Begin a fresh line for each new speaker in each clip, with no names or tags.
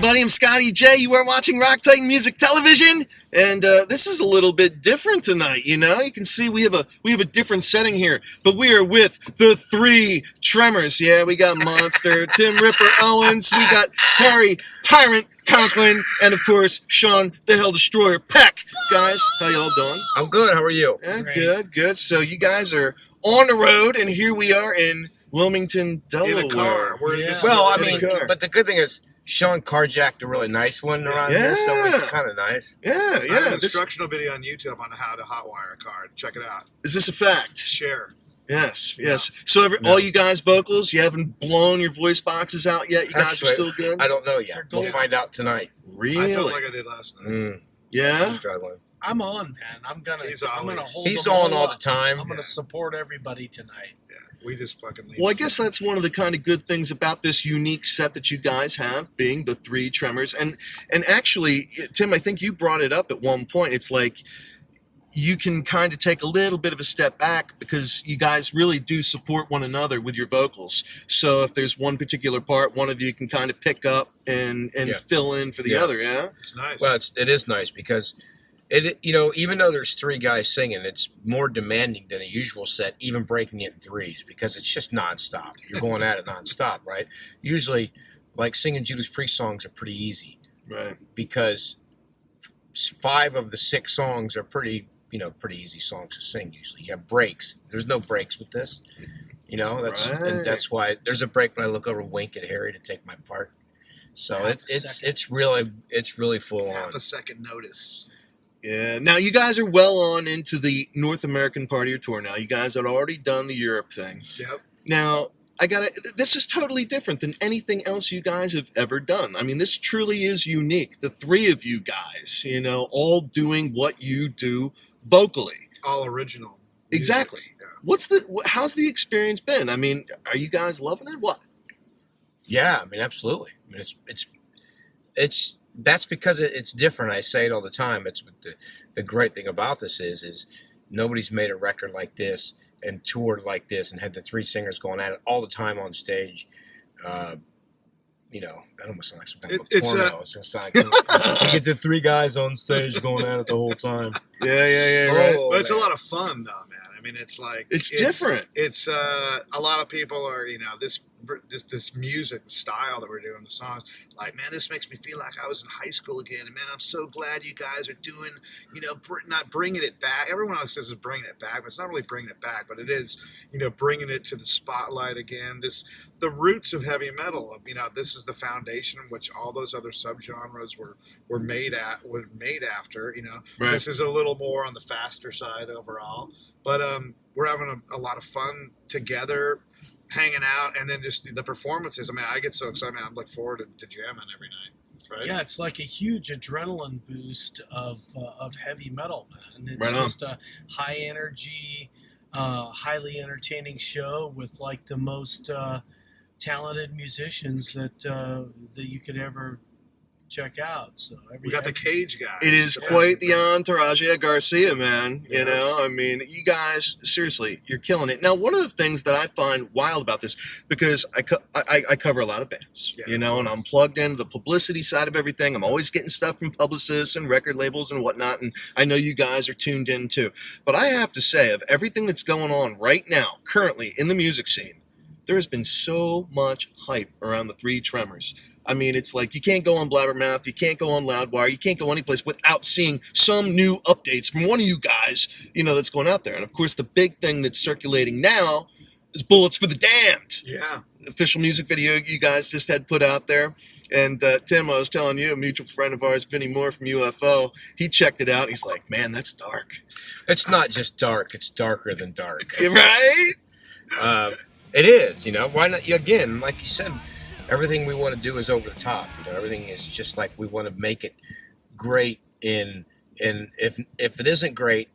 everybody. I'm Scotty J. You are watching Rock Titan Music Television, and this is a little bit different tonight. You know, you can see we have a different setting here, but we are with the Three Tremors. Yeah, we got Monster, Tim Ripper Owens, we got Harry, Tyrant, Conklin, and of course Sean, the Hell Destroyer, Peck. Guys, how y'all doing?
I'm good. How are you?
Yeah, good. So you guys are on the road, and here we are in Wilmington, Delaware.
In a car.
Well, I mean, but the good thing is Sean carjacked a really nice one around here, so it's kind of nice.
Yeah.
I have an instructional video on YouTube on how to hotwire a car. Check it out.
Is this a fact?
Share.
Yes. So all you guys vocals, you haven't blown your voice boxes out yet? You guys are still good?
I don't know yet. We'll find out tonight.
Really?
I felt like I did last night.
Yeah?
I'm on, man. I'm gonna hold
He's
them
on all
up.
the time.
I'm gonna support everybody tonight.
Yeah, we just fucking leave.
Well, I guess that's one of the kind of good things about this unique set that you guys have, being the Three Tremors. And actually, Tim, I think you brought it up at one point. It's like you can kind of take a little bit of a step back because you guys really do support one another with your vocals. So if there's one particular part, one of you can kind of pick up and fill in for the other, yeah?
It's nice.
Well, it is nice because even though there's three guys singing, it's more demanding than a usual set, even breaking it in threes, because it's just nonstop. You're going at it nonstop, right? Usually, like singing Judas Priest songs are pretty easy,
right? Because
5 of the 6 songs are pretty easy songs to sing. Usually, you have breaks. There's no breaks with this, and that's why there's a break when I look over, wink at Harry to take my part. So it's really full on.
Half a second notice.
Yeah. Now you guys are well on into the North American part of your tour. Now you guys had already done the Europe thing.
Yep.
Now this is totally different than anything else you guys have ever done. I mean, this truly is unique. The three of you guys, all doing what you do vocally.
All original.
Exactly. Yeah. How's the experience been? I mean, are you guys loving it? What?
Yeah, I mean, absolutely. I mean, it's that's because it's different. I say it all the time. It's the great thing about this is nobody's made a record like this and toured like this and had the 3 singers going at it all the time on stage. That almost sounds like some kind of a porno. It's like you get the 3 guys on stage going at it the whole time.
Yeah, right.
But it's a lot of fun, though, man. I mean, it's like
it's different.
It's a lot of people are this music, the style that we're doing, the songs. Like, man, this makes me feel like I was in high school again. And man, I'm so glad you guys are doing, not bringing it back. Everyone else says it's bringing it back, but it's not really bringing it back. But it is, bringing it to the spotlight again. The roots of heavy metal. This is the foundation in which all those other subgenres were made after.
Right.
This is a little more on the faster side overall. But we're having a lot of fun together, hanging out, and then just the performances. I mean, I get so excited. I look forward to jamming every night. Right?
Yeah, it's like a huge adrenaline boost of heavy metal, man. It's
right on.
just a high energy, highly entertaining show with like the most talented musicians that you could ever check out. So
we got the Cage guys.
It is quite the entourage. Yeah, Garcia, man. I mean, you guys, seriously, you're killing it. Now, one of the things that I find wild about this, because I cover a lot of bands, and I'm plugged into the publicity side of everything. I'm always getting stuff from publicists and record labels and whatnot, and I know you guys are tuned in too. But I have to say, of everything that's going on right now, currently in the music scene, there has been so much hype around the Three Tremors. I mean, it's like you can't go on Blabbermouth, you can't go on Loudwire, you can't go anyplace without seeing some new updates from one of you guys, that's going out there. And of course, the big thing that's circulating now is Bullets for the Damned.
Yeah.
Official music video you guys just had put out there. And Tim, I was telling you, a mutual friend of ours, Vinny Moore from UFO, he checked it out. And he's like, man, that's dark.
It's not just dark, it's darker than dark.
Right?
It is, Why not? Again, like you said, everything we want to do is over the top. Everything is just like we want to make it great. And if it isn't great,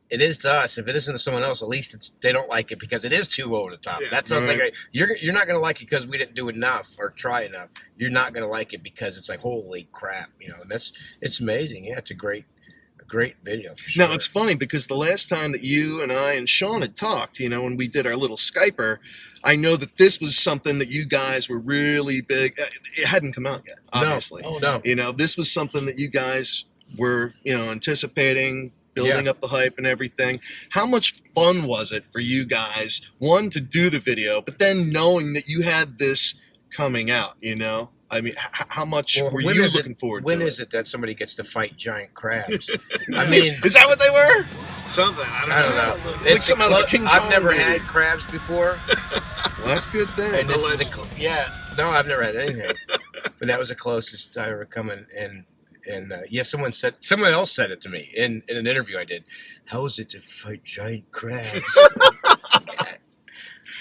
it is to us. If it isn't to someone else, at least they don't like it because it is too over the top.
Yeah,
that's something you're not going to like it because we didn't do enough or try enough. You're not going to like it because it's like holy crap, And it's amazing. Yeah, it's a great great video. For sure.
Now, it's funny because the last time that you and I and Sean had talked, when we did our little Skyper, I know that this was something that you guys were really big. It hadn't come out yet, obviously.
No.
This was something that you guys were, anticipating, building up the hype and everything. How much fun was it for you guys, one, to do the video, but then knowing that you had this coming out, I mean, how much were you looking forward to
When is it that somebody gets to fight giant crabs? I
mean, is that what they were?
Something. I don't know.
It's like some out of a King Kong
I've never
movie.
had crabs before.
Well, that's a good thing.
And this is no, I've never had anything. But that was the closest I ever come in. And someone else said it to me in an interview I did. How is it to fight giant crabs?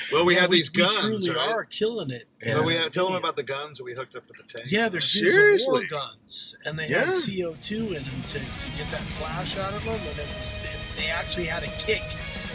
Well, we have these guns.
We truly
right?
are killing it.
Yeah. Tell them about the guns that we hooked up with the tank.
Yeah, they're
Seriously?
war guns, and they had CO2 in them to get that flash out of them, and they actually had a kick.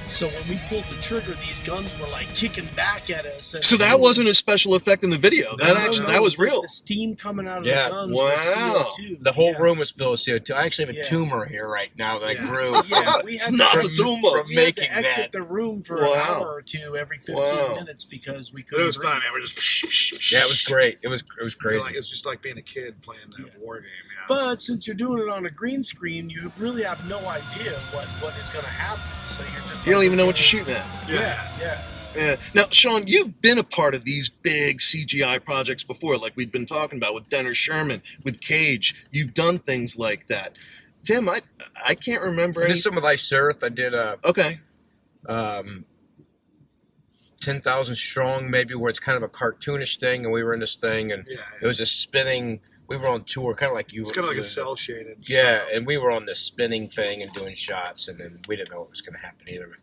So when we pulled the trigger, these guns were like kicking back at us. And
so that wasn't a special effect in the video. That was real.
The steam coming out of the guns
Wow.
was CO2.
The whole room was filled with CO2. I actually have a tumor here right now that I grew.
It's not a tumor.
From
We had
making
to exit
that.
the room for an hour or two every 15 minutes because we couldn't.
It was fun, man. We're just.
Yeah, it was great. It was crazy.
It's just like being a kid playing a war game. Yeah.
But since you're doing it on a green screen, you really have no idea what is going to happen. So you're just.
You don't even know what you're shooting at.
Yeah.
Now, Sean, you've been a part of these big CGI projects before, like we've been talking about with Denner Sherman, with Cage. You've done things like that. Tim, I can't remember.
I did some with Ice Earth. I did 10,000 Strong, maybe, where it's kind of a cartoonish thing, and we were in this thing, and it was a spinning. We were on tour, kind of like you.
It's kind of like a cell shaded.
Yeah, and we were on this spinning thing and doing shots, and then we didn't know what was going to happen either with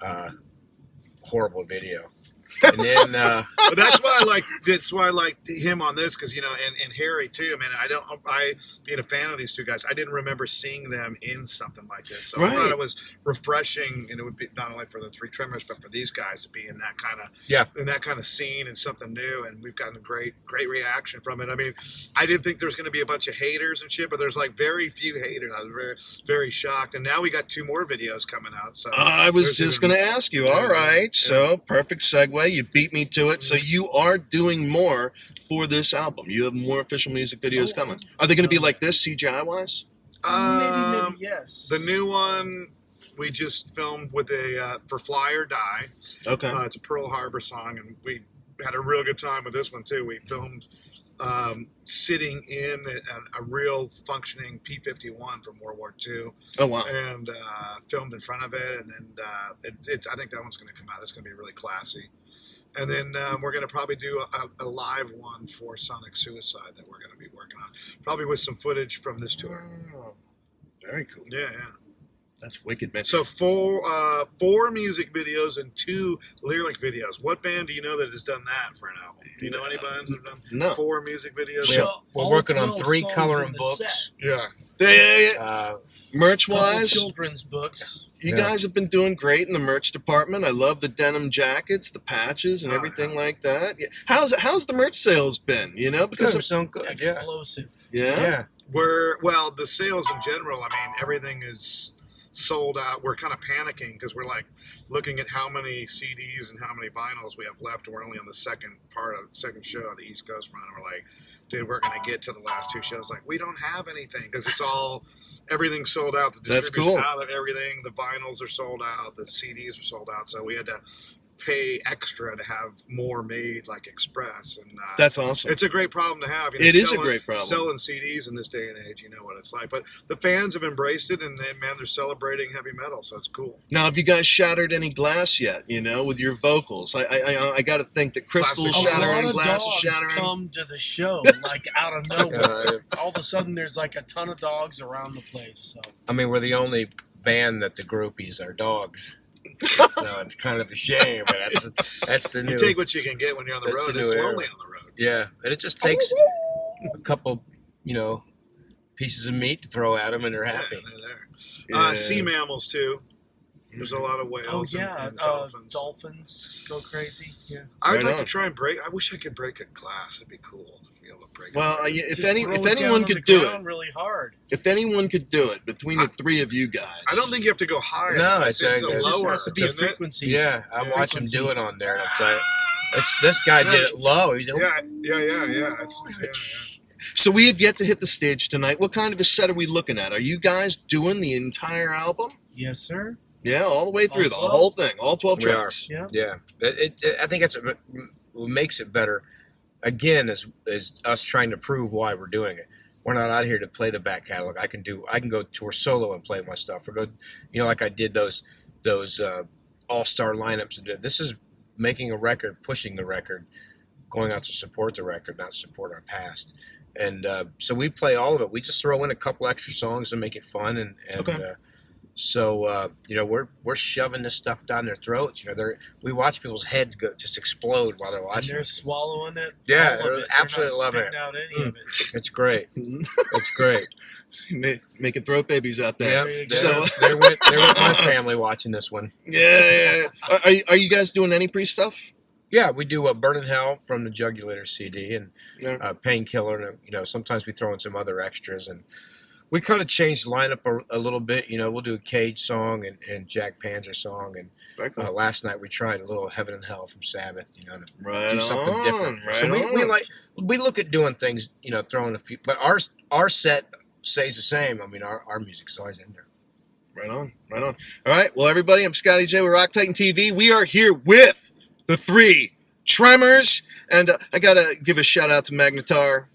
that. Horrible video. And then,
but that's why I liked him on this because and Harry too. Man, I being a fan of these two guys, I didn't remember seeing them in something like this. So I thought it was refreshing, and it would be not only for the Three Tremors, but for these guys to be in that kind of scene and something new. And we've gotten a great reaction from it. I mean, I didn't think there was going to be a bunch of haters and shit, but there's like very few haters. I was very, very shocked. And now we got 2 more videos coming out. So
I was just going to ask you. All right, so perfect segue. You beat me to it. So you are doing more for this album. You have more official music videos coming. Are they going to be like this, CGI wise?
Maybe yes.
The new one we just filmed with for Fly or Die.
Okay.
It's a Pearl Harbor song, and we had a real good time with this one too. We filmed sitting in a real functioning P-51 from World War II.
Oh wow!
And filmed in front of it, and then I think that one's going to come out. It's going to be really classy. And then we're going to probably do a live one for Sonic Suicide that we're going to be working on, probably with some footage from this tour.
Oh, very cool.
Yeah.
That's wicked, man.
So 4 music videos and 2 lyric videos. What band do you know that has done that for an album? Do you know any bands that have done 4 music videos?
We're working on 3 coloring books.
Yeah.
Merch-wise,
children's books.
You guys have been doing great in the merch department. I love the denim jackets, the patches, and everything like that. Yeah. How's the merch sales been? Because
they're so good.
Explosive.
Yeah.
Well, the sales in general. I mean, everything is sold out. We're kind of panicking because we're like looking at how many CDs and how many vinyls we have left. We're only on the second show of the East Coast run. And we're like, dude, we're going to get to the last 2 shows. Like, we don't have anything because everything's sold out. The distribution's out of everything. The vinyls are sold out. The CDs are sold out. So we had to pay extra to have more made like express, and
that's awesome.
It's a great problem to have.
It is a great problem.
Selling CDs in this day and age, you know what it's like. But the fans have embraced it, and they're celebrating heavy metal, so it's cool.
Now, have you guys shattered any glass yet? With your vocals, I got to think that crystal shattering, glass shattering.
Come to the show like out of nowhere. All of a sudden, there's like a ton of dogs around the place. So
I mean, we're the only band that the groupies are dogs. So it's kind of a shame, but that's the new.
You take what you can get when you're on the road. It's lonely on the road.
Yeah, and it just takes a couple, pieces of meat to throw at them, and they're happy.
They're there. Sea mammals too. There's a lot of whales.
Oh yeah,
and dolphins.
Dolphins go crazy. Yeah.
I would
Right
like
on.
to try and break. I wish I could break a glass. It'd be cool to be able to break.
Well,
it.
if
Just throw it down
anyone
on
could
the
do
ground
it,
really hard.
if anyone could do it between the three of you guys,
I don't think you have to go higher.
No,
it's
it's
a
a-
It just
lower.
has to be a
isn't it?
frequency.
Yeah, I
Yeah.
watch him
Frequency.
do it on there, and I'm saying, this guy did it low. He's
Yeah. Yeah.
So we have yet to hit the stage tonight. What kind of a set are we looking at? Are you guys doing the entire album?
Yes, sir.
Yeah, all the way through,
All
the
12?
whole thing, all 12
We are.
tracks.
Yeah.
Yeah, I think that's what makes it better. Again, is us trying to prove why we're doing it. We're not out here to play the back catalog. I can go tour solo and play my stuff, or go, like I did those all-star lineups. And this is making a record, pushing the record, going out to support the record, not support our past. And so we play all of it. We just throw in a couple extra songs to make it fun, and
Okay.
So we're shoving this stuff down their throats. We watch people's heads just explode while they're
And
watching.
they're swallowing it.
Yeah,
all of
they're
it.
absolutely
They're not
loving
spitting out any of it.
It's great. It's great.
Making throat babies out there.
Yeah.
There you go.
So
They're with my family watching this one.
yeah. Are you guys doing any pre stuff?
Yeah, we do Burn in Hell from the Jugulator CD, and
Yeah.
Painkiller, and sometimes we throw in some other extras, and we kind of changed the lineup a little bit. We'll do a Cage song and Jack Panzer song, and
Very cool.
last night we tried a little Heaven and Hell from Sabbath, to
Right
do something
on,
different.
right
So
on.
we look at doing things, throwing a few, but our set stays the same. I mean, our music's always in there.
Right on. All right. Well, everybody, I'm Scotty J with Rock Titan TV. We are here with the Three Tremors. And I got to give a shout out to Magnetar.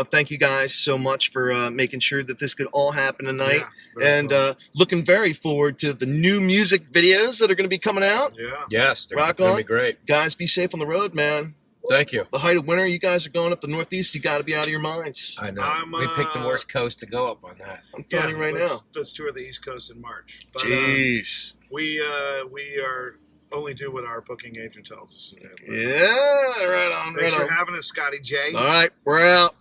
Thank you guys so much for making sure that this could all happen tonight. And looking very forward to the new music videos that are going to be coming out.
Yeah.
Yes, they're
Rock
going
on.
to be great.
Guys, be safe on the road, man.
Thank you.
The height of winter, you guys are going up the Northeast. You got to be out of your minds.
I know. We picked the worst coast to go up on that.
I'm telling you right now.
Let's tour the East Coast in March. But,
Jeez.
we are only do what our booking agent tells us to do.
Yeah, right on.
Thanks for having us, Scotty J.
All right, we're out.